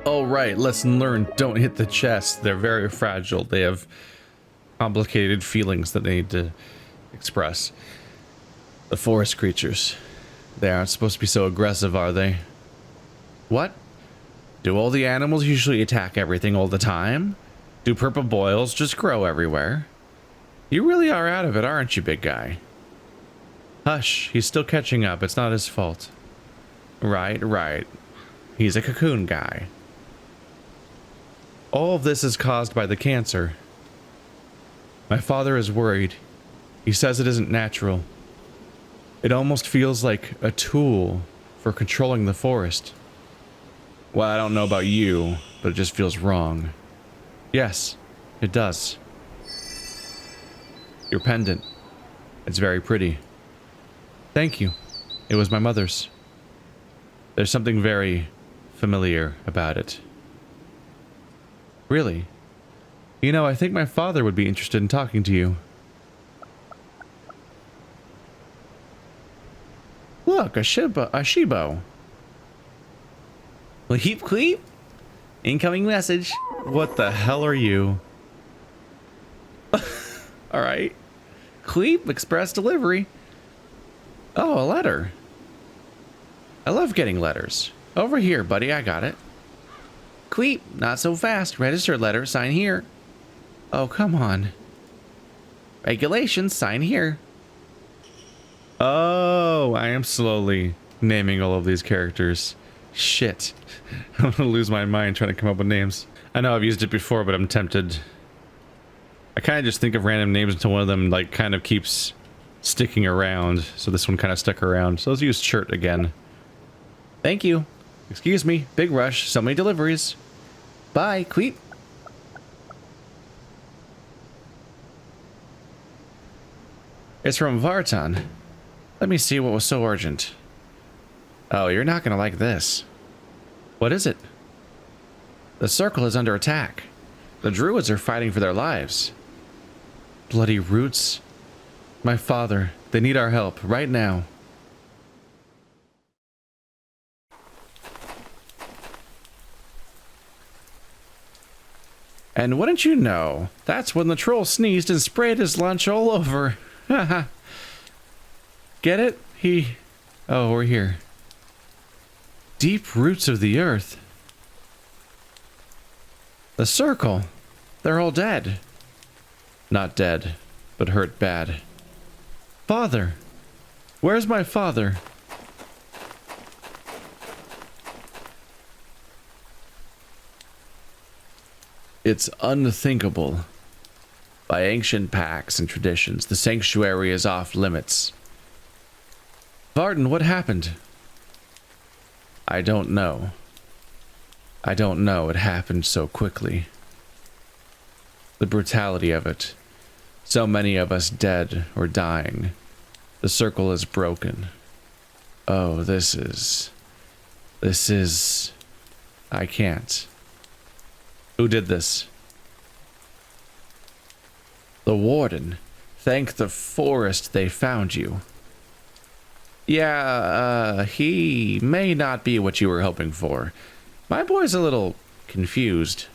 Oh, right. Lesson learned. Don't hit the chest. They're very fragile. They have complicated feelings that they need to express. The forest creatures. They aren't supposed to be so aggressive, are they? What? Do all the animals usually attack everything all the time? Do purple boils just grow everywhere? You really are out of it, aren't you, big guy? Hush, he's still catching up. It's not his fault. Right. He's a cocoon guy. All of this is caused by the cancer. My father is worried. He says it isn't natural. It almost feels like a tool for controlling the forest. Well, I don't know about you, but it just feels wrong. Yes, it does. Your pendant. It's very pretty. Thank you. It was my mother's. There's something very familiar about it. Really? You know, I think my father would be interested in talking to you. Look, a Shibo. Leap Cleep? Incoming message. What the hell are you? Alright. Cleep, express delivery. Oh, a letter. I love getting letters. Over here, buddy, I got it. Cleep, not so fast. Registered letter, sign here. Oh, come on. Regulations, sign here. Oh, I am slowly naming all of these characters. Shit. I'm gonna lose my mind trying to come up with names. I know I've used it before, but I'm tempted. I kind of just think of random names until one of them, like, kind of keeps sticking around. So this one kind of stuck around. So let's use shirt again. Thank you. Excuse me. Big rush. So many deliveries. Bye, Queep. It's from Vartan. Let me see what was so urgent. Oh, you're not gonna like this. What is it? The circle is under attack. The druids are fighting for their lives. Bloody roots. My father, they need our help right now. And wouldn't you know, that's when the troll sneezed and sprayed his lunch all over. Haha. Get it? Oh, we're here. Deep roots of the earth. The circle. They're all dead. Not dead, but hurt bad. Father. Where's my father? It's unthinkable. By ancient pacts and traditions, the sanctuary is off limits. Vartan, what happened? I don't know. I don't know. It happened so quickly. The brutality of it. So many of us dead or dying. The circle is broken. Oh, this is... I can't. Who did this? The warden. Thank the forest they found you. Yeah, he may not be what you were hoping for. My boy's a little confused.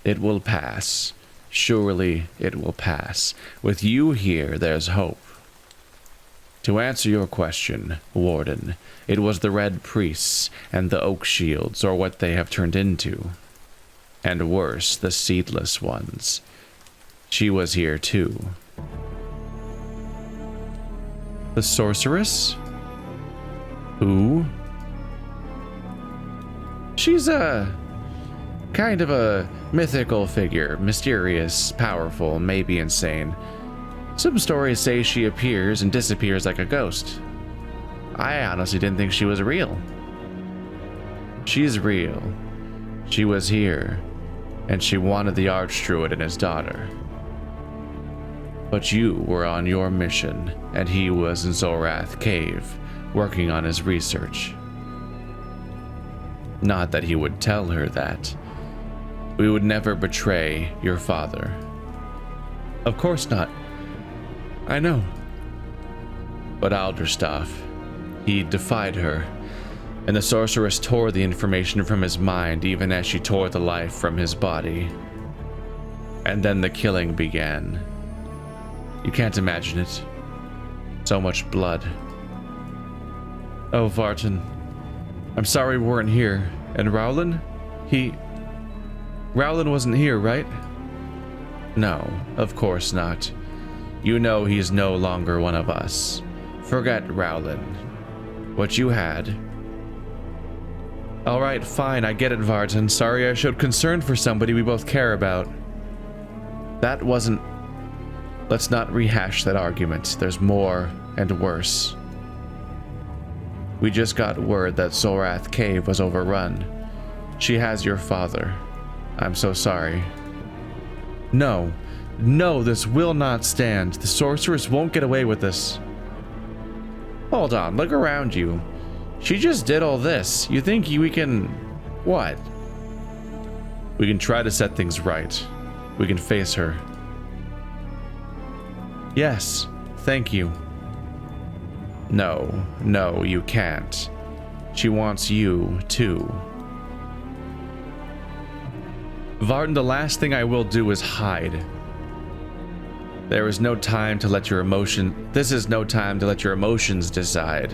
It will pass. Surely it will pass. With you here, there's hope. To answer your question, Warden, it was the Red Priests and the Oak Shields, or what they have turned into. And worse, the Seedless ones. She was here too. The Sorceress? Who? She's a kind of a mythical figure, mysterious, powerful, maybe insane. Some stories say she appears and disappears like a ghost. I honestly didn't think she was real. She's real. She was here, and she wanted the archdruid and his daughter. But you were on your mission, and he was in Zorath Cave, working on his research. Not that he would tell her that. We would never betray your father. Of course not. I know. But Alderstaff, he defied her. And the sorceress tore the information from his mind even as she tore the life from his body. And then the killing began. You can't imagine it. So much blood. Oh, Vartan. I'm sorry we weren't here. And Rowland? Rowland wasn't here, right? No, of course not. You know he's no longer one of us. Forget Rowland. What you had. Alright, fine, I get it, Vartan. Sorry I showed concern for somebody we both care about. That wasn't... Let's not rehash that argument. There's more and worse. We just got word that Zorath Cave was overrun. She has your father. I'm so sorry. No. No, this will not stand. The sorceress won't get away with this. Hold on, look around you. She just did all this. You think we can... What? We can try to set things right. We can face her. Yes, thank you. No, no, you can't. She wants you, too. Vartan, the last thing I will do is hide. There is no time to let your emotion... This is no time to let your emotions decide.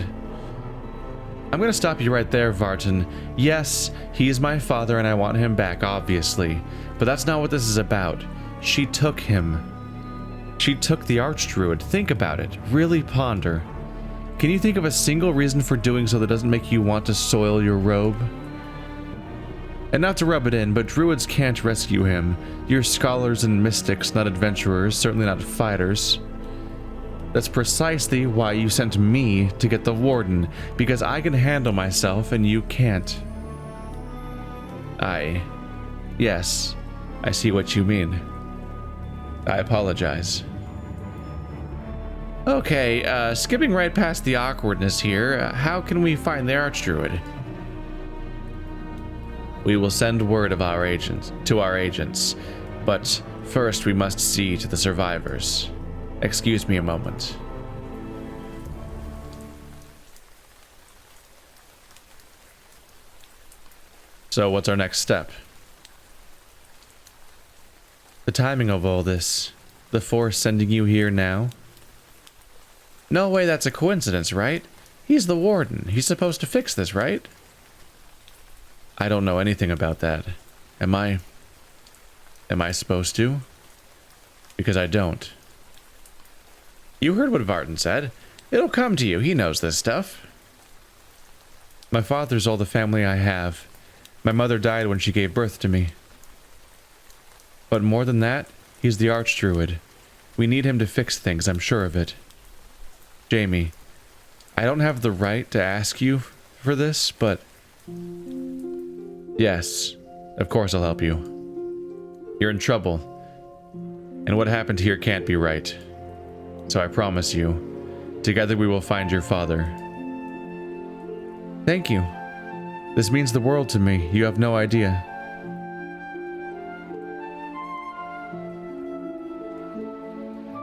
I'm gonna stop you right there, Vartan. Yes, he's my father and I want him back, obviously. But that's not what this is about. She took him. She took the archdruid. Think about it. Really ponder. Can you think of a single reason for doing so that doesn't make you want to soil your robe? And not to rub it in, but druids can't rescue him. You're scholars and mystics, not adventurers, certainly not fighters. That's precisely why you sent me to get the warden, because I can handle myself and you can't. Yes, I see what you mean. I apologize. Okay, skipping right past the awkwardness here, how can we find the archdruid? We will send word of our agents to our agents, but first we must see to the survivors. Excuse me a moment. So what's our next step? The timing of all this. The Force sending you here now? No way that's a coincidence, right? He's the warden. He's supposed to fix this, right? I don't know anything about that. Am I supposed to? Because I don't. You heard what Vartan said. It'll come to you. He knows this stuff. My father's all the family I have. My mother died when she gave birth to me. But more than that, he's the archdruid. We need him to fix things, I'm sure of it. Jamie, I don't have the right to ask you for this, but... Yes, of course I'll help you. You're in trouble. And what happened here can't be right. So I promise you, together we will find your father. Thank you. This means the world to me. You have no idea.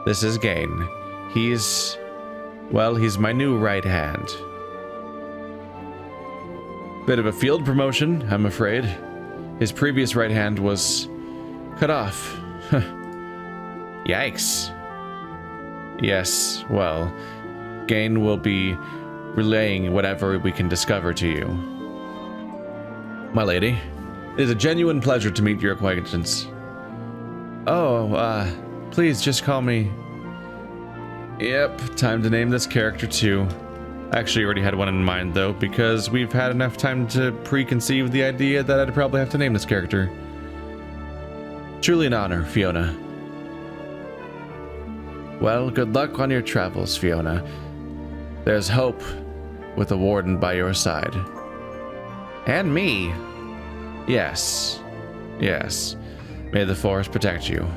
This is Gain. He's my new right hand. Bit of a field promotion, I'm afraid. His previous right hand was cut off. Yikes. Yes, well, Gain will be relaying whatever we can discover to you. My lady, it is a genuine pleasure to meet your acquaintance. Oh, please just call me... Yep, time to name this character too. I actually already had one in mind though, because we've had enough time to preconceive the idea that I'd probably have to name this character. Truly an honor, Fiona. Well, good luck on your travels, Fiona. There's hope with the warden by your side. And me. Yes. Yes. May the forest protect you.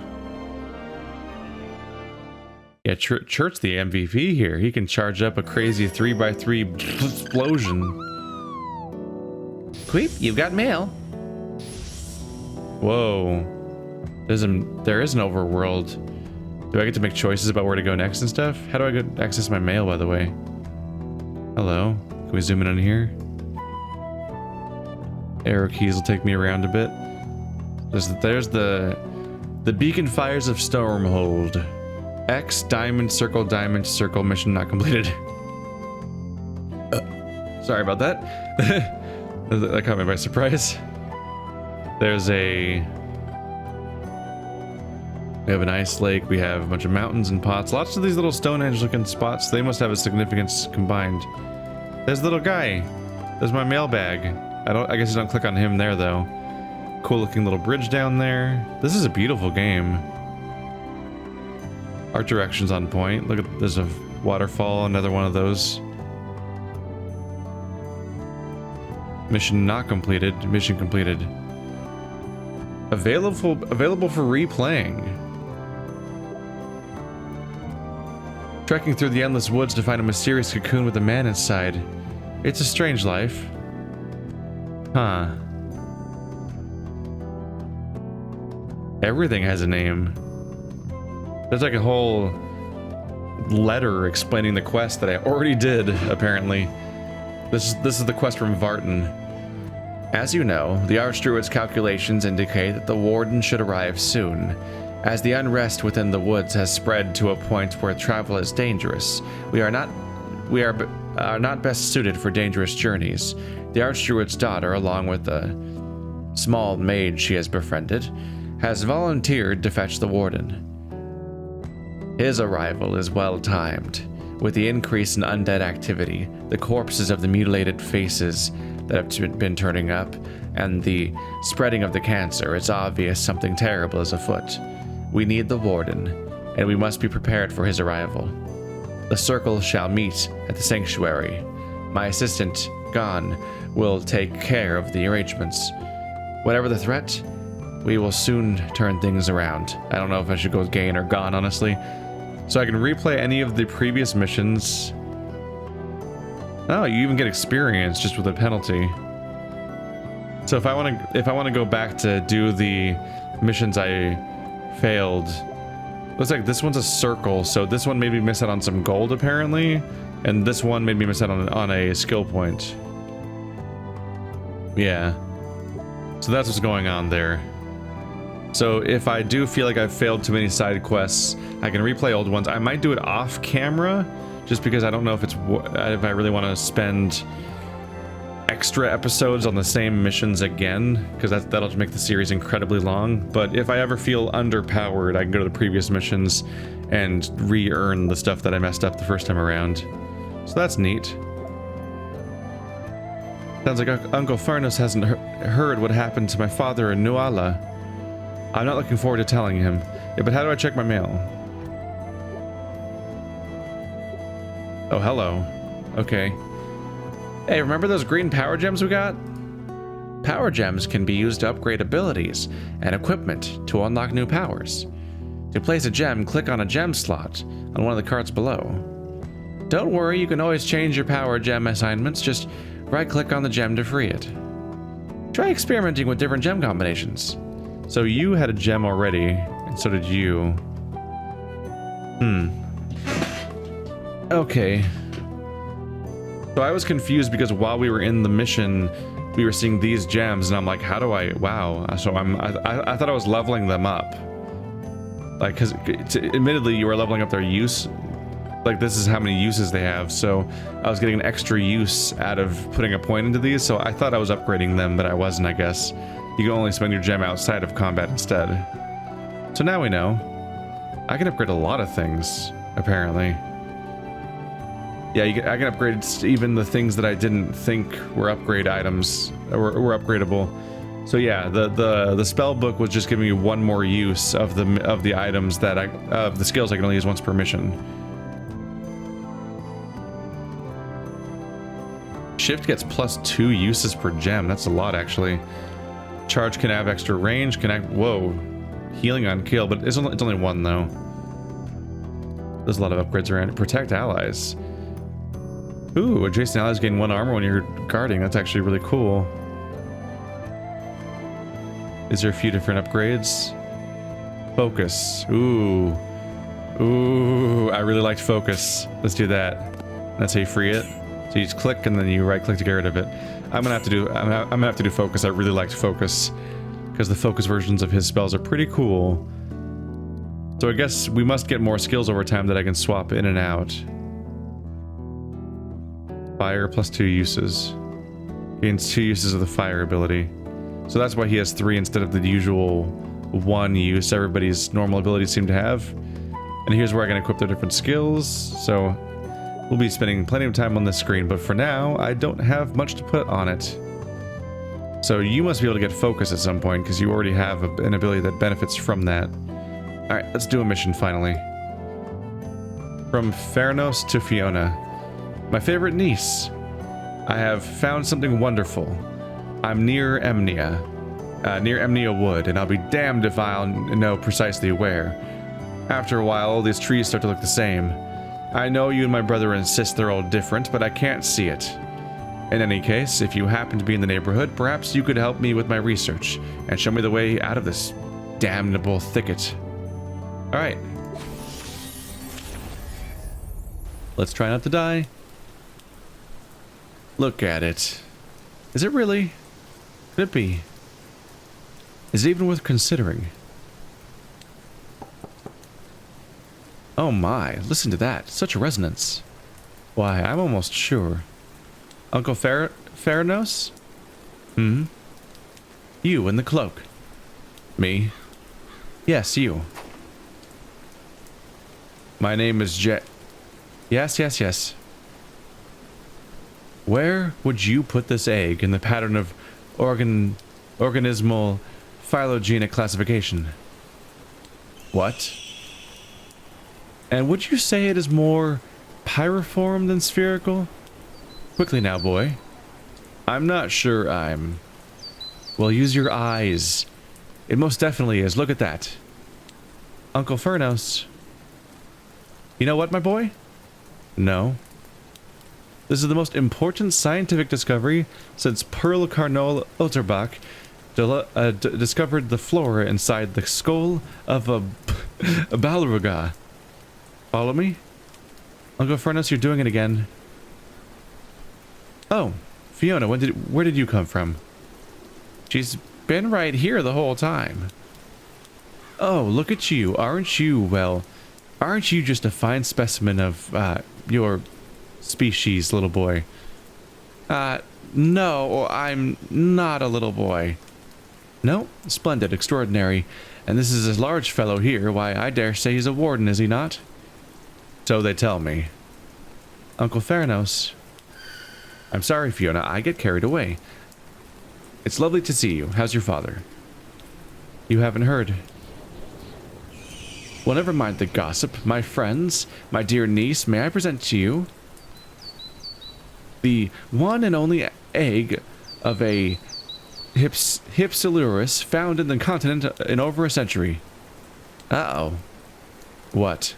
Yeah, Church's the MVP here. He can charge up a crazy 3x3 explosion. Queep, you've got mail. Whoa. There is an overworld. Do I get to make choices about where to go next and stuff? How do I access my mail, by the way? Hello. Can we zoom in on here? Arrow keys will take me around a bit. There's the beacon fires of Stormhold. X, diamond, circle, mission not completed. Sorry about that. That caught me by surprise. There's we have an ice lake, we have a bunch of mountains and pots, lots of these little Stonehenge looking spots. They must have a significance combined. There's the little guy. There's my mailbag. I guess you don't click on him there though. Cool looking little bridge down there. This is a beautiful game. Art direction's on point. Look at, there's a waterfall, another one of those. Mission not completed, mission completed. Available for replaying. Trekking through the endless woods to find a mysterious cocoon with a man inside. It's a strange life. Huh. Everything has a name. There's like a whole letter explaining the quest that I already did, apparently. This is the quest from Vartan. As you know, the archdruid's calculations indicate that the warden should arrive soon. As the unrest within the woods has spread to a point where travel is dangerous, we are not best suited for dangerous journeys. The archdruid's daughter, along with a small maid she has befriended, has volunteered to fetch the warden. His arrival is well timed. With the increase in undead activity, the corpses of the mutilated faces that have been turning up, and the spreading of the cancer, it's obvious something terrible is afoot. We need the warden, and we must be prepared for his arrival. The circle shall meet at the sanctuary. My assistant, Gon, will take care of the arrangements. Whatever the threat, we will soon turn things around. I don't know if I should go with Gain or Gon, honestly. So I can replay any of the previous missions. Oh, you even get experience just with a penalty. So if I want to go back to do the missions I failed, looks like this one's a circle. So this one made me miss out on some gold apparently, and this one made me miss out on a skill point. Yeah. So that's what's going on there. So if I do feel like I've failed too many side quests, I can replay old ones. I might do it off camera, just because I don't know if I really want to spend extra episodes on the same missions again, because that'll make the series incredibly long. But if I ever feel underpowered, I can go to the previous missions and re-earn the stuff that I messed up the first time around. So that's neat. Sounds like Uncle Fernos hasn't heard what happened to my father in Nuala. I'm not looking forward to telling him. Yeah, but how do I check my mail? Oh, hello. Okay. Hey, remember those green power gems we got? Power gems can be used to upgrade abilities and equipment to unlock new powers. To place a gem, click on a gem slot on one of the cards below. Don't worry, you can always change your power gem assignments. Just right-click on the gem to free it. Try experimenting with different gem combinations. So you had a gem already, and so did you. Okay. So I was confused because while we were in the mission, we were seeing these gems, and I'm like, how do I? Wow. So I thought I was leveling them up. Like, because admittedly, you were leveling up their use. Like, this is how many uses they have. So I was getting an extra use out of putting a point into these. So I thought I was upgrading them, but I wasn't, I guess. You can only spend your gem outside of combat instead. So now we know. I can upgrade a lot of things, apparently. Yeah, I can upgrade even the things that I didn't think were upgrade items, were upgradable. So yeah, the spell book was just giving me one more use of the items that of the skills I can only use once per mission. Shift gets +2 uses per gem. That's a lot, actually. Charge can have extra range. Whoa, healing on kill, but it's only one though. There's a lot of upgrades around it. Protect allies. Ooh, adjacent allies gain 1 armor when you're guarding. That's actually really cool. Is there a few different upgrades? Focus. Ooh, I really liked focus. Let's do that. That's how you free it. So you just click and then you right click to get rid of it. I'm gonna have to do focus. I really liked focus because the focus versions of his spells are pretty cool. So I guess we must get more skills over time that I can swap in and out. Fire plus 2 uses. Gains 2 uses of the fire ability. So that's why he has 3 instead of the usual 1 use everybody's normal abilities seem to have. And here's where I can equip their different skills. So we'll be spending plenty of time on this screen, but for now, I don't have much to put on it. So you must be able to get focus at some point because you already have an ability that benefits from that. All right, let's do a mission finally. From Fernos to Fiona. My favorite niece. I have found something wonderful. I'm near Emnia Wood, and I'll be damned if I'll know precisely where. After a while, all these trees start to look the same. I know you and my brother insist they're all different, but I can't see it. In any case, if you happen to be in the neighborhood, perhaps you could help me with my research and show me the way out of this damnable thicket. Alright. Let's try not to die. Look at it. Is it really? Could it be? Is it even worth considering? Oh my, listen to that. Such a resonance. Why, I'm almost sure. Uncle Fernos? Hmm? You in the cloak. Me? Yes, you. My name is Yes. Where would you put this egg in the pattern of organismal phylogenetic classification? What? And would you say it is more pyriform than spherical? Quickly now, boy. I'm not sure I'm... Well, use your eyes. It most definitely is. Look at that. Uncle Fernos. You know what, my boy? No. This is the most important scientific discovery since Pearl Carnot Utterbach discovered the flora inside the skull of a Ballard. Follow me? Uncle Fernos, you're doing it again. Oh, Fiona, where did you come from? She's been right here the whole time. Oh, look at you. Aren't you just a fine specimen of your species, little boy? No, I'm not a little boy. No, splendid, extraordinary. And this is a large fellow here. Why, I dare say he's a warden, is he not? So they tell me. Uncle Fernos. I'm sorry, Fiona, I get carried away. It's lovely to see you. How's your father? You haven't heard. Well, never mind the gossip. My friends, my dear niece, may I present to you the one and only egg of a Hypsilurus found in the continent in over a century. Uh-oh. What?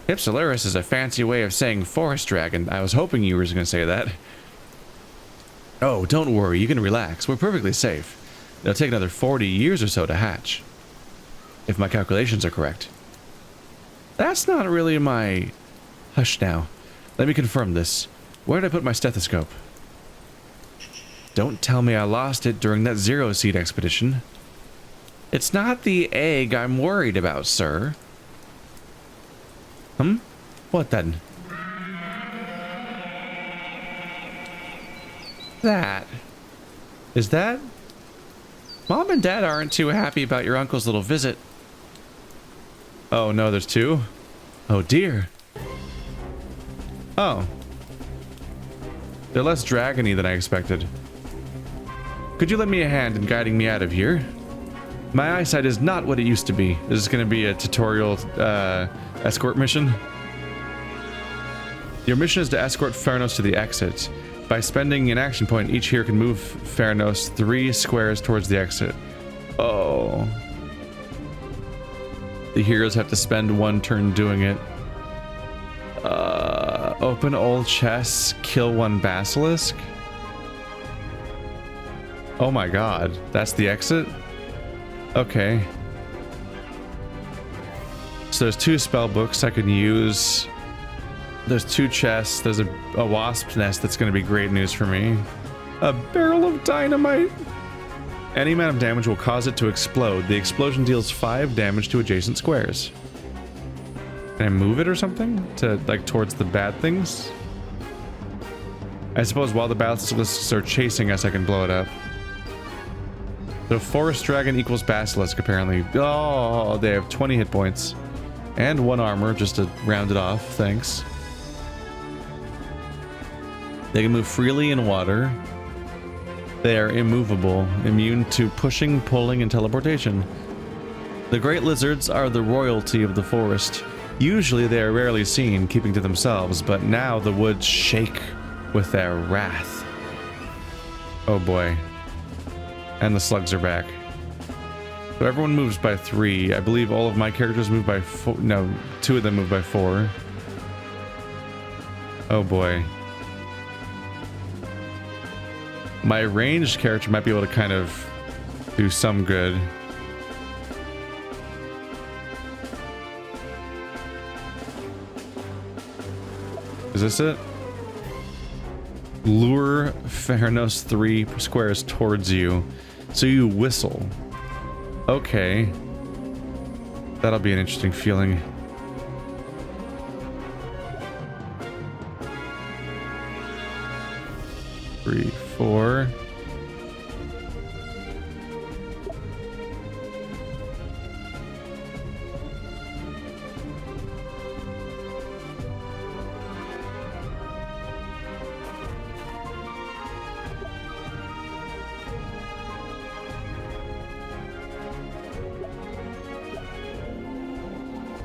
Hypsilurus is a fancy way of saying forest dragon. I was hoping you were going to say that. Oh, don't worry. You can relax. We're perfectly safe. It'll take another 40 years or so to hatch. If my calculations are correct. That's not really my... Hush now. Let me confirm this. Where did I put my stethoscope? Don't tell me I lost it during that Zero Seed expedition. It's not the egg I'm worried about, sir. What then? That. Is that? Mom and Dad aren't too happy about your uncle's little visit. Oh no, there's 2? Oh dear. Oh. They're less dragony than I expected. Could you lend me a hand in guiding me out of here? My eyesight is not what it used to be. This is going to be a tutorial escort mission. Your mission is to escort Fernos to the exit. By spending an action point, each hero can move Fernos 3 squares towards the exit. Oh. The heroes have to spend 1 turn doing it. Open old chests, kill 1 basilisk. Oh my god, that's the exit? Okay. So there's 2 spell books I can use. There's 2 chests. There's a wasp nest that's going to be great news for me. A barrel of dynamite. Any amount of damage will cause it to explode. The explosion deals 5 damage to adjacent squares. Can I move it or something? To, like, towards the bad things? I suppose while the basilisks are chasing us, I can blow it up. The forest dragon equals basilisk, apparently. Oh, they have 20 hit points. And 1 armor, just to round it off. Thanks. They can move freely in water. They are immovable, immune to pushing, pulling, and teleportation. The great lizards are the royalty of the forest. Usually they are rarely seen, keeping to themselves, but now the woods shake with their wrath. Oh boy. And the slugs are back. So everyone moves by 3. I believe all of my characters move by 4. No, 2 of them move by 4. Oh boy. My ranged character might be able to kind of do some good. Is this it? Lure Fernos 3 squares towards you. So you whistle. Okay. That'll be an interesting feeling. Three, 4.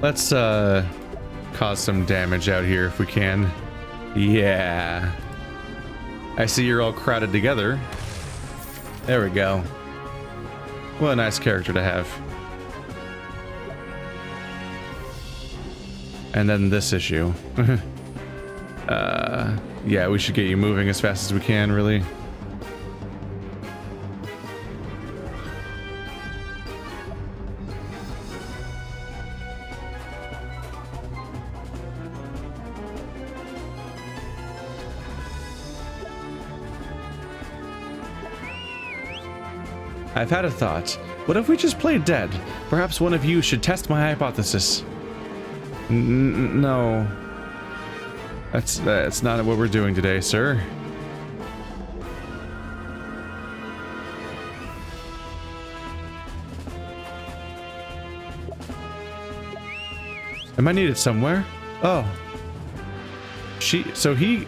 Let's cause some damage out here if we can. Yeah. I see you're all crowded together. There we go. What a nice character to have. And then this issue. Yeah, we should get you moving as fast as we can, really. I've had a thought. What if we just played dead? Perhaps one of you should test my hypothesis. No. That's not what we're doing today, sir. Am I needed somewhere? Oh. So he...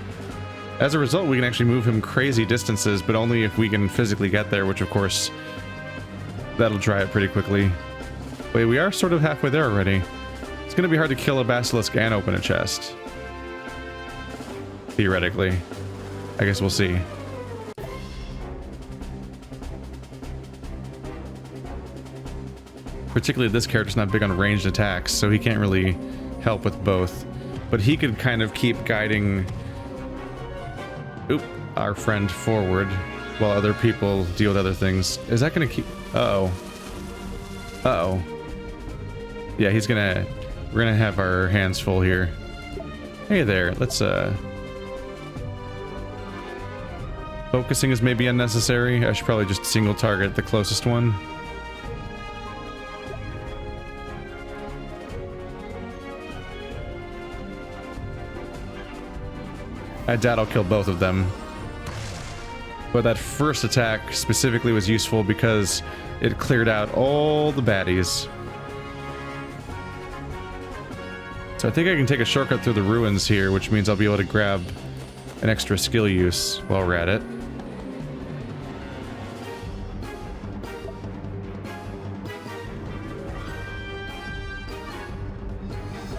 As a result, we can actually move him crazy distances, but only if we can physically get there, which of course... That'll dry it pretty quickly. Wait, we are sort of halfway there already. It's gonna be hard to kill a basilisk and open a chest. Theoretically. I guess we'll see. Particularly this character's not big on ranged attacks, so he can't really help with both. But he could kind of keep guiding our friend forward while other people deal with other things. Is that gonna keep... Uh-oh. Uh-oh. Yeah, he's gonna... We're gonna have our hands full here. Hey there, let's focusing is maybe unnecessary. I should probably just single target the closest one. I doubt I'll kill both of them. But that first attack specifically was useful because it cleared out all the baddies. So I think I can take a shortcut through the ruins here, which means I'll be able to grab an extra skill use while we're at it.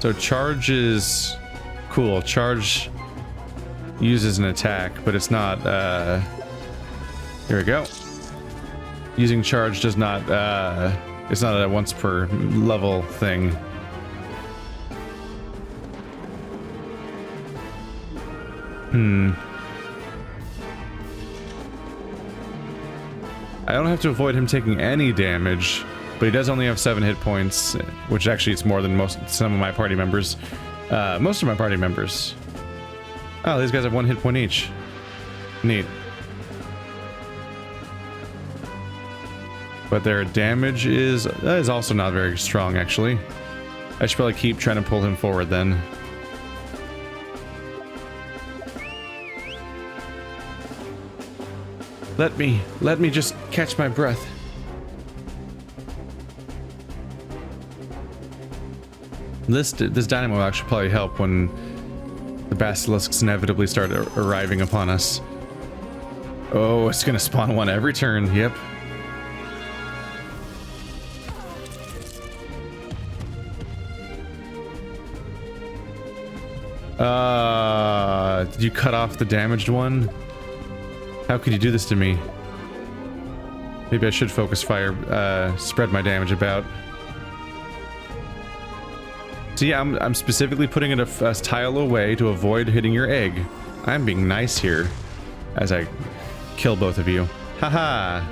So charge is cool. Charge uses an attack, but it's not, here we go. Using charge does not, it's not a once per level thing. I don't have to avoid him taking any damage, but he does only have 7 hit points, which actually it's more than some of my party members. Most of my party members. Oh, these guys have 1 hit point each. Neat. But their damage is also not very strong, actually. I should probably keep trying to pull him forward then. Let me just catch my breath. This dynamo will actually probably help when the basilisks inevitably start arriving upon us. Oh, it's gonna spawn one every turn, yep. Did you cut off the damaged one? How could you do this to me? Maybe I should focus fire, spread my damage about. So yeah, I'm specifically putting it a tile away to avoid hitting your egg. I'm being nice here as I kill both of you. Haha!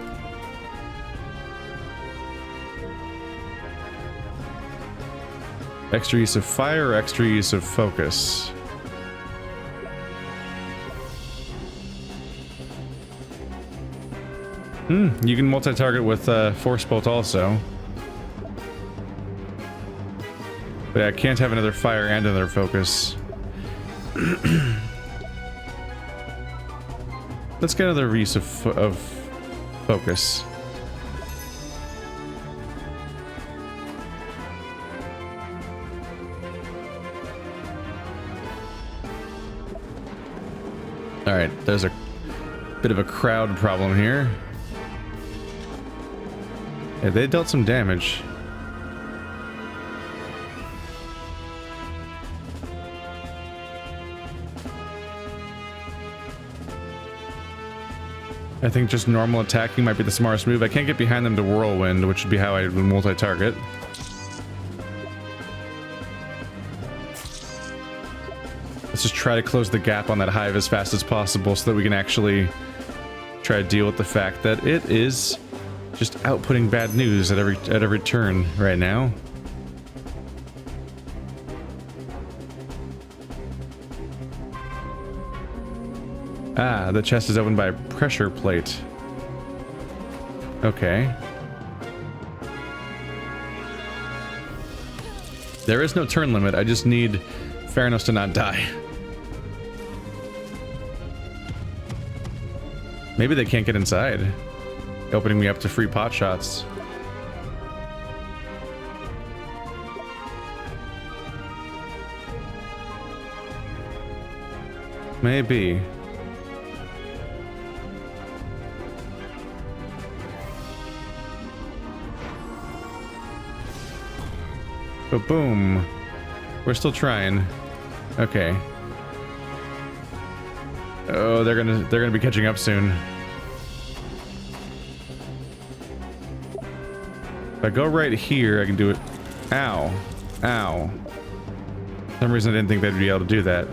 Extra use of fire or extra use of focus? You can multi-target with Force Bolt also. But I can't have another fire and another focus. Let's get another use of focus. Alright, there's a bit of a crowd problem here. Yeah, they dealt some damage. I think just normal attacking might be the smartest move. I can't get behind them to whirlwind, which would be how I would multi-target. Let's just try to close the gap on that hive as fast as possible so that we can actually try to deal with the fact that it is just outputting bad news at every turn right now. Ah, the chest is opened by a pressure plate. Okay. There is no turn limit. I just need Fernos to not die. Maybe they can't get inside. Opening me up to free pot shots. Maybe. But boom. We're still trying. Okay. Oh, they're gonna be catching up soon. If I go right here, I can do it. Ow. Ow. For some reason I didn't think they'd be able to do that.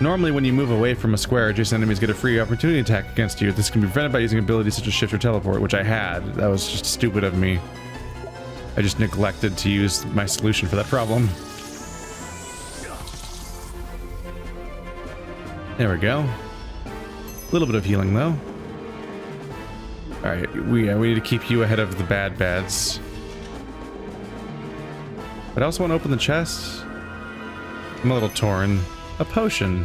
Normally when you move away from a square, adjacent enemies get a free opportunity attack against you. This can be prevented by using abilities such as shift or teleport, which I had. That was just stupid of me. I just neglected to use my solution for that problem. There we go. A little bit of healing though. Alright, we need to keep you ahead of the bads. But I also want to open the chest. I'm a little torn. A potion.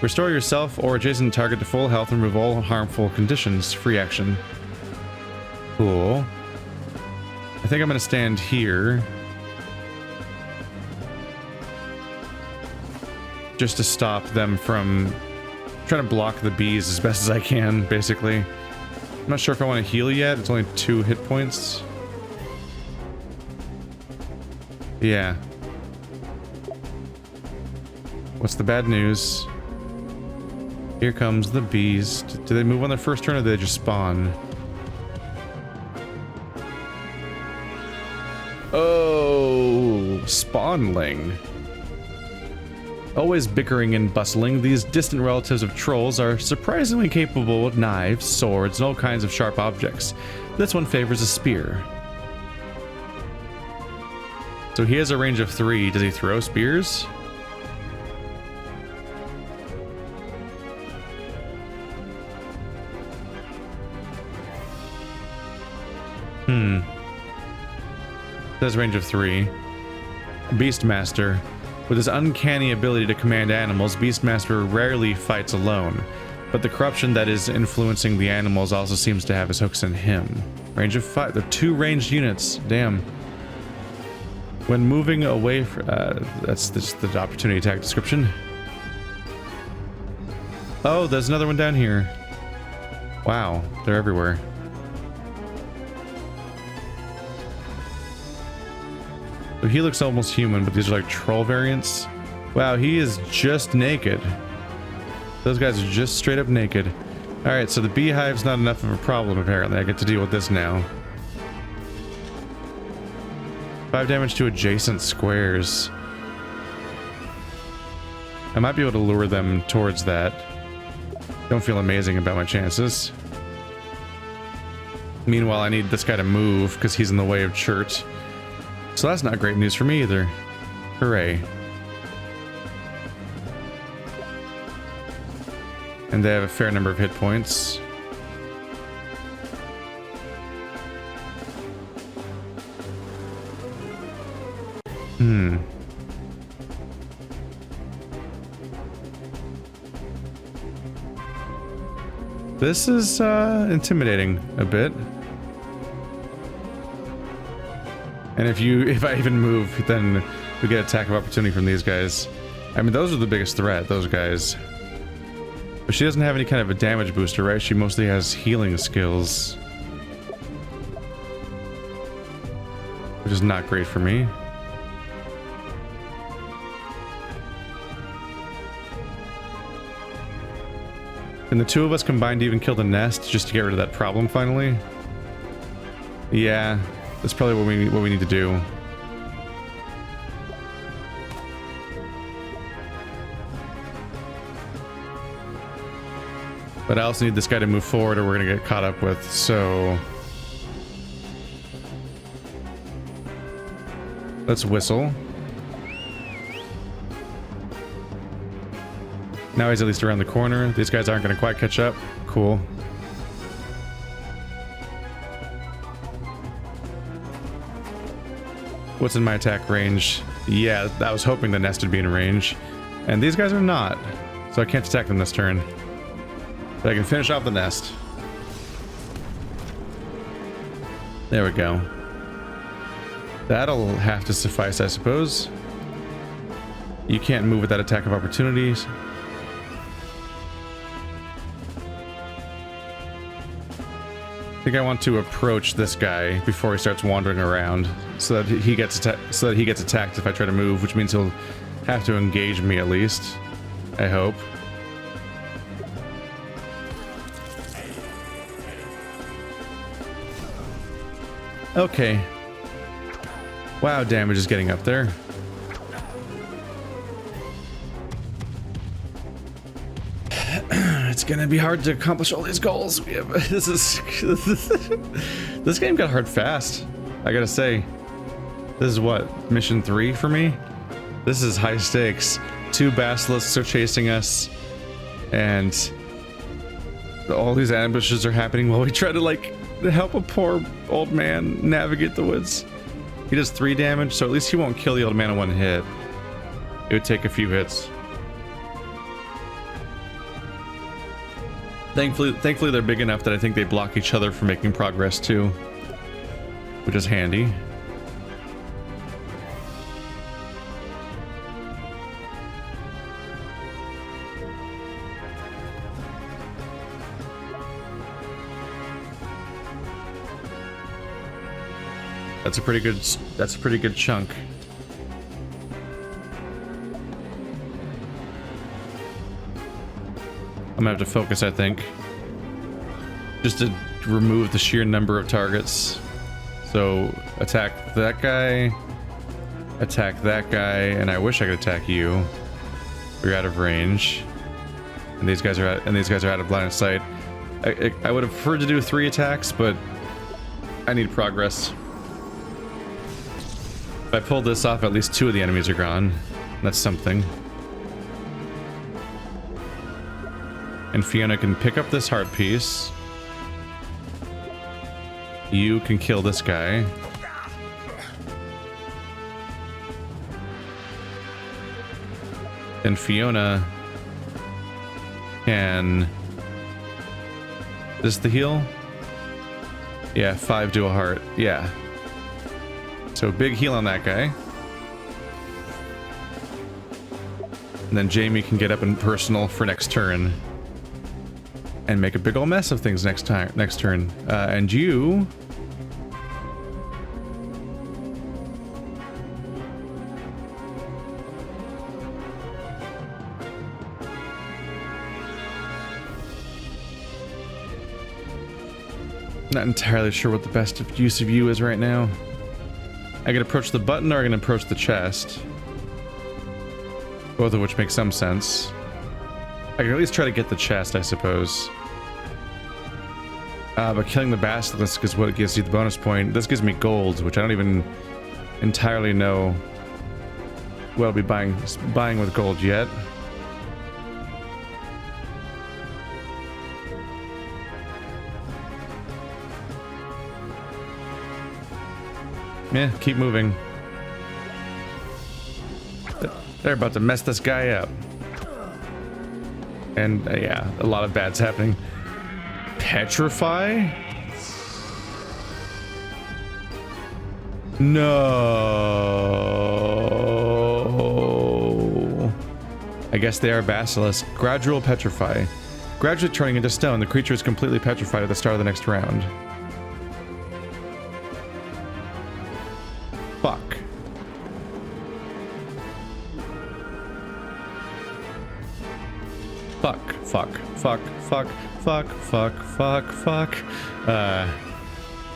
Restore yourself or adjacent target to full health and remove all harmful conditions. Free action. Cool. I think I'm gonna stand here. Just to stop them from trying to block the bees as best as I can, basically. I'm not sure if I want to heal yet. It's only 2 hit points. Yeah. What's the bad news? Here comes the bees. Do they move on their first turn or do they just spawn? Oh, spawnling. Always bickering and bustling, these distant relatives of trolls are surprisingly capable with knives, swords, and all kinds of sharp objects. This one favors a spear. So he has a range of 3. Does he throw spears? Says range of 3. Beastmaster. With his uncanny ability to command animals, Beastmaster rarely fights alone, but the corruption that is influencing the animals also seems to have his hooks in him. Range of 5. They're 2 ranged units. Damn. When moving away from... that's the opportunity attack description. Oh, there's another one down here. Wow, they're everywhere. So he looks almost human, but these are like troll variants. Wow, he is just naked. Those guys are just straight up naked. Alright, so the beehive's not enough of a problem apparently. I get to deal with this now. 5 damage to adjacent squares. I might be able to lure them towards that. Don't feel amazing about my chances. Meanwhile, I need this guy to move because he's in the way of Chert. So that's not great news for me either. Hooray. And they have a fair number of hit points. This is intimidating a bit. And if I even move, then we get attack of opportunity from these guys. I mean, those are the biggest threat, those guys. But she doesn't have any kind of a damage booster, right? She mostly has healing skills. Which is not great for me. Can the two of us combine to even kill the nest just to get rid of that problem finally? Yeah, that's probably what we need to do. But I also need this guy to move forward or we're gonna get caught up with, so... Let's whistle. Now he's at least around the corner. These guys aren't gonna quite catch up. Cool. What's in my attack range? Yeah, I was hoping the nest would be in range. And these guys are not. So I can't attack them this turn. But I can finish off the nest. There we go. That'll have to suffice, I suppose. You can't move with that attack of opportunities. I think I want to approach this guy before he starts wandering around, so that he gets attacked if I try to move, which means he'll have to engage me at least. I hope. Okay. Wow, damage is getting up there. It's gonna be hard to accomplish all these goals. We have this game got hard fast. I gotta say, this is what, mission 3 for me. This is high stakes. 2 basilisks are chasing us, and all these ambushes are happening while we try to like help a poor old man navigate the woods. He does 3 damage, so at least he won't kill the old man in 1 hit. It would take a few hits. Thankfully they're big enough that I think they block each other from making progress too, which is handy. That's a pretty good chunk. I'm gonna have to focus, I think, just to remove the sheer number of targets. So attack that guy, and I wish I could attack you. You're out of range, and these guys are out of line of sight. I would have preferred to do 3 attacks, but I need progress. If I pull this off, at least 2 of the enemies are gone. That's something. And Fiona can pick up this heart piece. You can kill this guy. And Fiona can... Is this the heal? Yeah, 5 to a heart. Yeah. So big heal on that guy. And then Jamie can get up and personal for next turn. And make a big ol' mess of things next turn. And you... Not entirely sure what the best use of you is right now. I can approach the button or I can approach the chest. Both of which make some sense. I can at least try to get the chest, I suppose. But killing the basilisk is what gives you the bonus point. This gives me gold, which I don't even entirely know what I'll be buying with gold yet. Yeah, keep moving. They're about to mess this guy up. And yeah, a lot of bad's happening. Petrify? No. I guess they are basilisk. Gradual petrify. Gradually turning into stone, the creature is completely petrified at the start of the next round. Fuck. Fuck, fuck, fuck, fuck, fuck, fuck, fuck, fuck.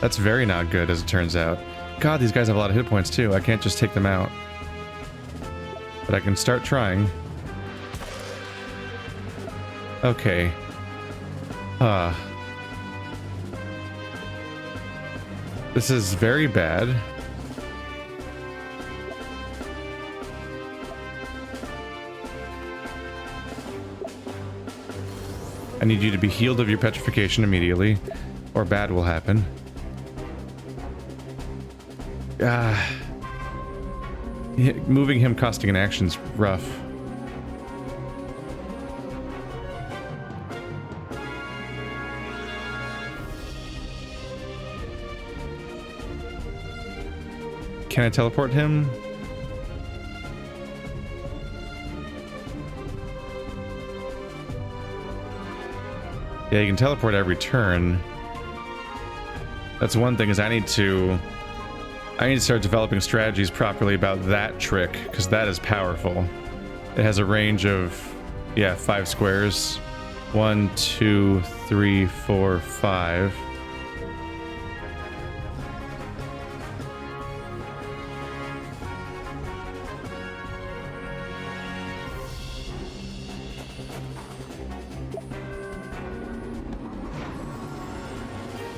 That's very not good, as it turns out. God, these guys have a lot of hit points, too. I can't just take them out. But I can start trying. Okay. This is very bad. I need you to be healed of your petrification immediately, or bad will happen. Moving him costing an action's rough. Can I teleport him? Yeah, you can teleport every turn. That's one thing, is I need to start developing strategies properly about that trick, because that is powerful. It has a range of, yeah, 5 squares. 1, 2, 3, 4, 5.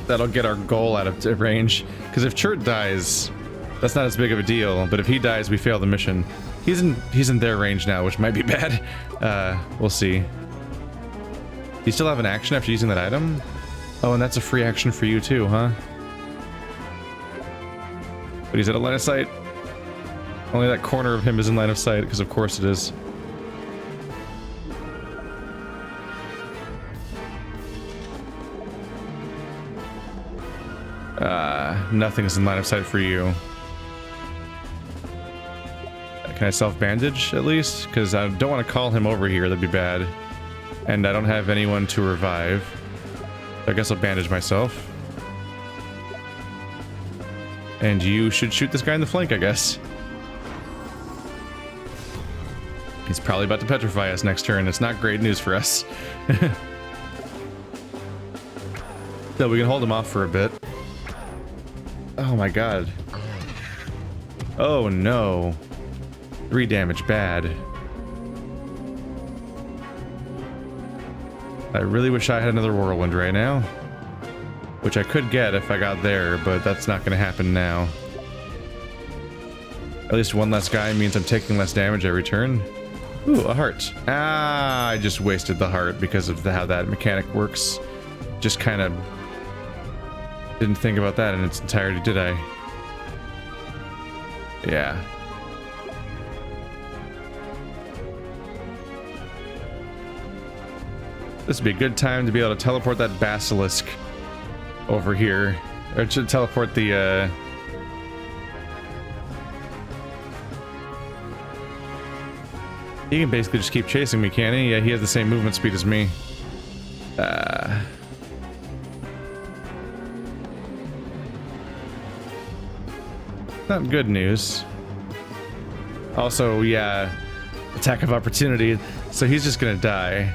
That'll get our goal out of range. Because if Chert dies, that's not as big of a deal. But if he dies, we fail the mission. He's in their range now, which might be bad. We'll see. You still have an action after using that item? Oh, and that's a free action for you too, huh? But he's at a line of sight. Only that corner of him is in line of sight, because of course it is. Nothing's in line of sight for you. Can I self-bandage, at least? Because I don't want to call him over here, that'd be bad. And I don't have anyone to revive. So I guess I'll bandage myself. And you should shoot this guy in the flank, I guess. He's probably about to petrify us next turn. It's not great news for us. So we can hold him off for a bit. Oh my god. Oh no. 3 damage, bad. I really wish I had another whirlwind right now. Which I could get if I got there, but that's not gonna happen now. At least one less guy means I'm taking less damage every turn. Ooh, a heart. Ah, I just wasted the heart because of how that mechanic works. Just kind of Didn't think about that in its entirety, did I? Yeah. This would be a good time to be able to teleport that basilisk over here. Or to teleport the, He can basically just keep chasing me, can't he? Yeah, he has the same movement speed as me. Not good news. Also, yeah, attack of opportunity. So he's just gonna die.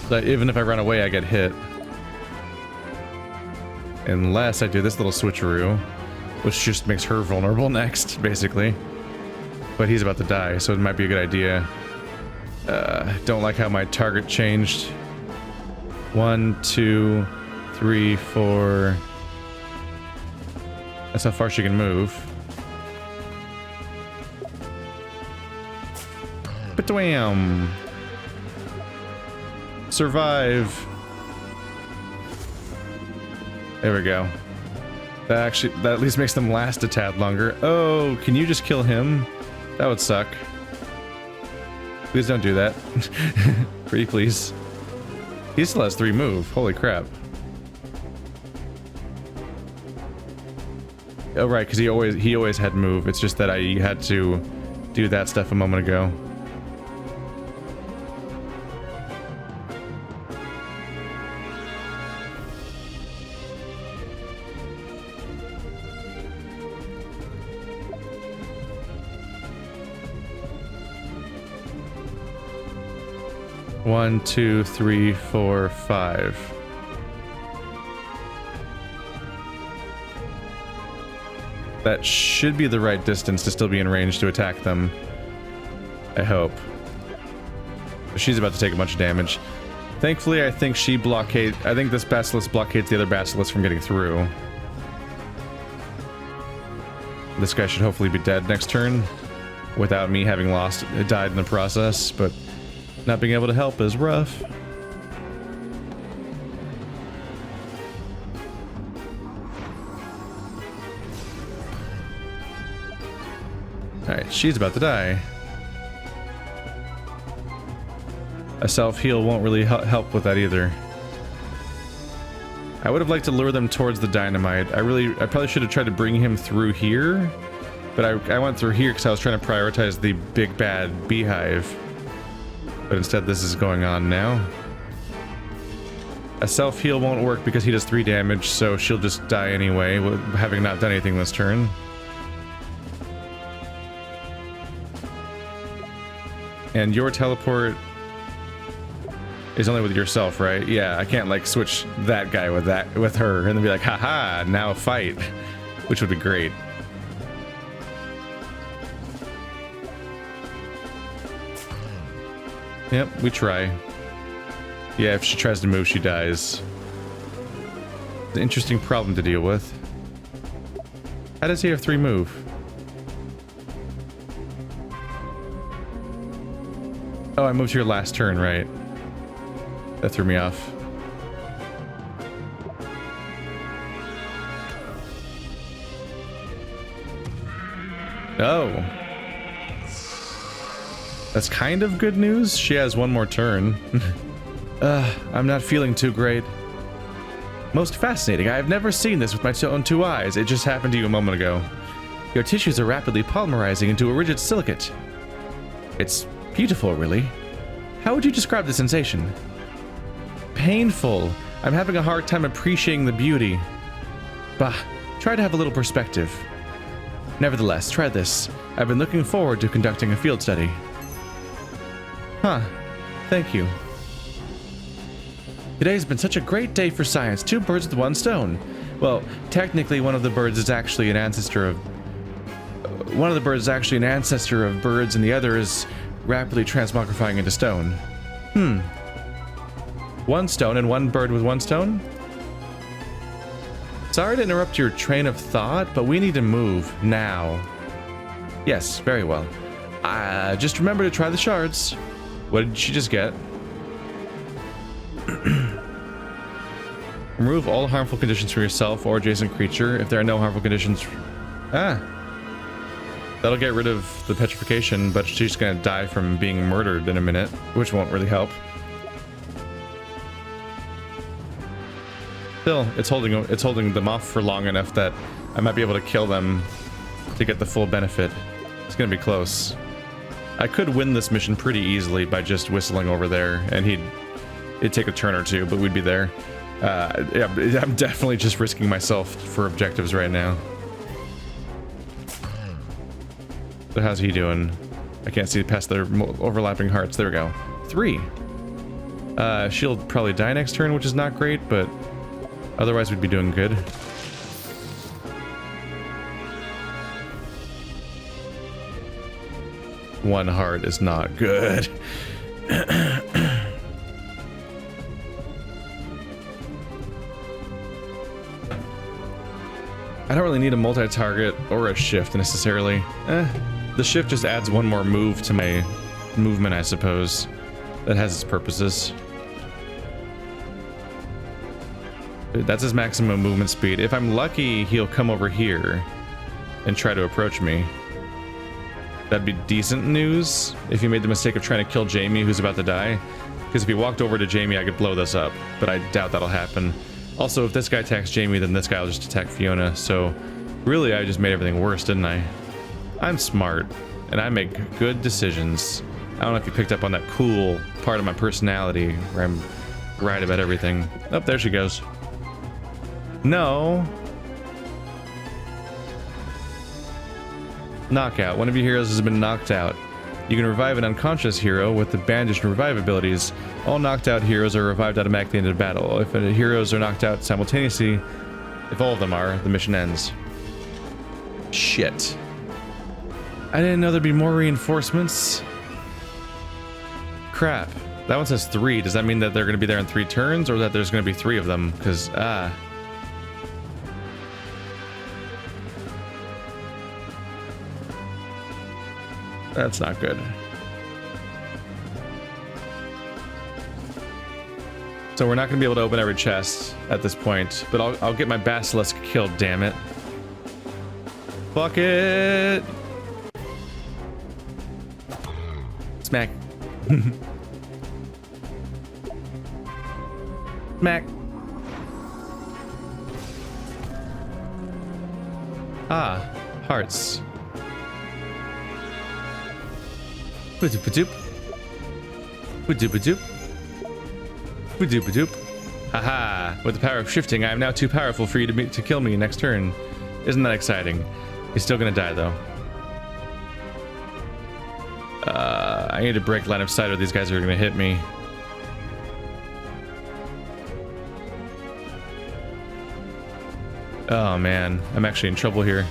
But even if I run away, I get hit. Unless I do this little switcheroo, which just makes her vulnerable next, basically. But he's about to die, so it might be a good idea. Don't like how my target changed. 1, 2, 3, 4. That's how far she can move. Ba-dwam! Survive. There we go. That at least makes them last a tad longer. Oh, can you just kill him? That would suck. Please don't do that. Pretty please. He still has 3 move. Holy crap. Oh right, because he always had move. It's just that I had to do that stuff a moment ago. One, 2, 3, 4, 5. That should be the right distance to still be in range to attack them. I hope. She's about to take a bunch of damage. Thankfully, I think this basilisk blockades the other basilisk from getting through. This guy should hopefully be dead next turn without me having died in the process, but not being able to help is rough. Alright, she's about to die. A self-heal won't really help with that either. I would have liked to lure them towards the dynamite. I probably should have tried to bring him through here, but I went through here because I was trying to prioritize the big bad beehive. But instead this is going on now. A self-heal won't work because he does 3 damage, so she'll just die anyway, having not done anything this turn. And your teleport is only with yourself, right? Yeah, I can't like switch that guy with her and then be like, haha, now fight, which would be great. Yep, we try. Yeah, if she tries to move, she dies. It's an interesting problem to deal with. How does he have 3 move? Oh, I moved here last turn, right? That threw me off. Oh. That's kind of good news. She has 1 more turn. I'm not feeling too great. Most fascinating. I have never seen this with my own 2 eyes. It just happened to you a moment ago. Your tissues are rapidly polymerizing into a rigid silicate. It's beautiful, really. How would you describe the sensation? Painful. I'm having a hard time appreciating the beauty. Bah, try to have a little perspective. Nevertheless, try this. I've been looking forward to conducting a field study. Huh. Thank you. Today's been such a great day for science. 2 birds with 1 stone. Well, technically one of the birds is actually an ancestor of... One of the birds is actually an ancestor of birds, and the other is rapidly transmogrifying into stone. 1 stone and 1 bird with 1 stone? Sorry to interrupt your train of thought, but we need to move now. Yes, very well. Just remember to try the shards. What did she just get? Remove all harmful conditions for yourself or adjacent creature. If there are no harmful conditions... Ah! That'll get rid of the petrification, but she's gonna die from being murdered in a minute, which won't really help. Still, it's holding them off for long enough that I might be able to kill them to get the full benefit. It's gonna be close. I could win this mission pretty easily by just whistling over there, and it'd take a turn or two, but we'd be there. Yeah, I'm definitely just risking myself for objectives right now. So how's he doing? I can't see past their overlapping hearts. There we go. 3. She'll probably die next turn, which is not great, but otherwise we'd be doing good. One heart is not good. I don't really need a multi-target or a shift necessarily. The shift just adds one more move to my movement, I suppose. That has its purposes. That's his maximum movement speed. If I'm lucky, he'll come over here and try to approach me. That'd be decent news if he made the mistake of trying to kill Jamie, who's about to die. Because if he walked over to Jamie, I could blow this up, but I doubt that'll happen. Also, if this guy attacks Jamie, then this guy will just attack Fiona, so really I just made everything worse, didn't I? I'm smart, and I make good decisions. I don't know if you picked up on that cool part of my personality, where I'm right about everything. Oh, there she goes. No. Knockout. One of your heroes has been knocked out. You can revive an unconscious hero with the bandage and revive abilities. All knocked out heroes are revived automatically into battle. If the heroes are knocked out simultaneously, if all of them are, the mission ends. Shit. I didn't know there'd be more reinforcements. Crap. That one says 3. Does that mean that they're going to be there in 3 turns, or that there's going to be 3 of them? Because, that's not good. So we're not going to be able to open every chest at this point, but I'll get my basilisk killed, damn it. Fuck it! Smack. Smack. Ah, hearts. Ba-doop-a-doop. Ba-doop-a-doop. Ba-doop-a-doop. Haha! With the power of shifting, I am now too powerful for you to kill me next turn. Isn't that exciting? He's still gonna die, though. I need to break line of sight or these guys are gonna hit me. Oh man, I'm actually in trouble here.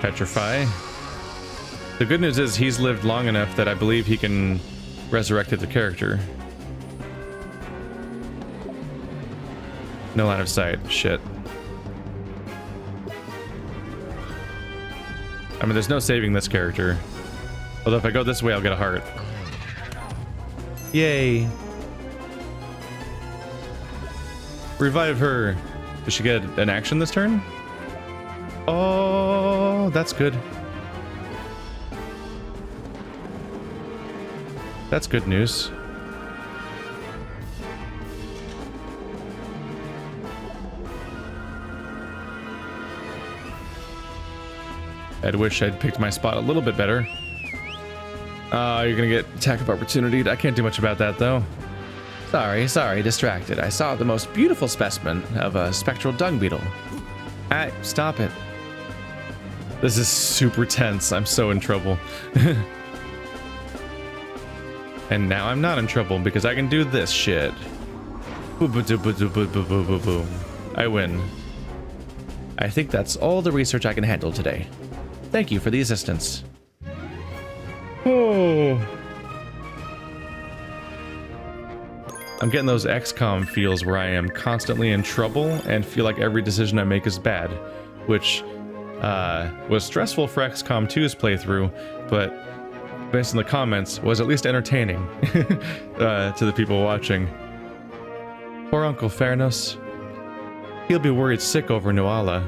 Petrify. The good news is he's lived long enough that I believe he can resurrect the character. No line of sight. Shit. I mean, there's no saving this character. Although if I go this way, I'll get a heart. Yay. Revive her. Does she get an action this turn? Oh, that's good. That's good news. I'd wish I'd picked my spot a little bit better. You're gonna get attack of opportunity. I can't do much about that, though. Sorry, distracted. I saw the most beautiful specimen of a spectral dung beetle. Stop it. This is super tense. I'm so in trouble. And now I'm not in trouble because I can do this shit. Boom. I win. I think that's all the research I can handle today. Thank you for the assistance. Oh. I'm getting those XCOM feels where I am constantly in trouble and feel like every decision I make is bad, which was stressful for XCOM 2's playthrough, but based on the comments, was at least entertaining to the people watching. Poor Uncle Fernos. He'll be worried sick over Nuala.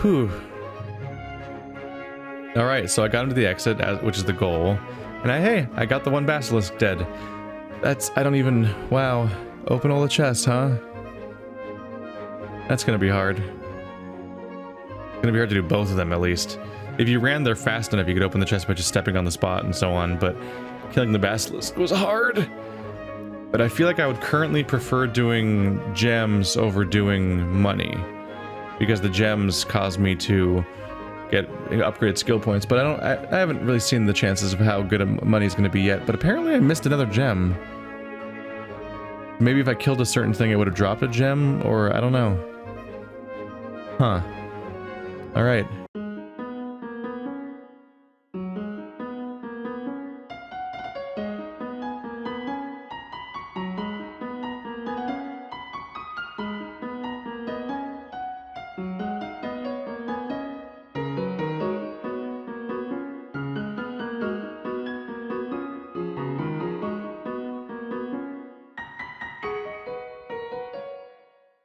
Whew. Alright, so I got into the exit, which is the goal. And hey, I got the one basilisk dead. I don't even... Wow. Open all the chests, huh? That's gonna be hard. It's gonna be hard to do both of them, at least. If you ran there fast enough, you could open the chest by just stepping on the spot and so on, but killing the basilisk was hard. But I feel like I would currently prefer doing gems over doing money, because the gems cause me to get upgraded skill points, but I haven't really seen the chances of how good money is going to be yet, but apparently I missed another gem. Maybe if I killed a certain thing, it would have dropped a gem, or I don't know. Huh. Alright.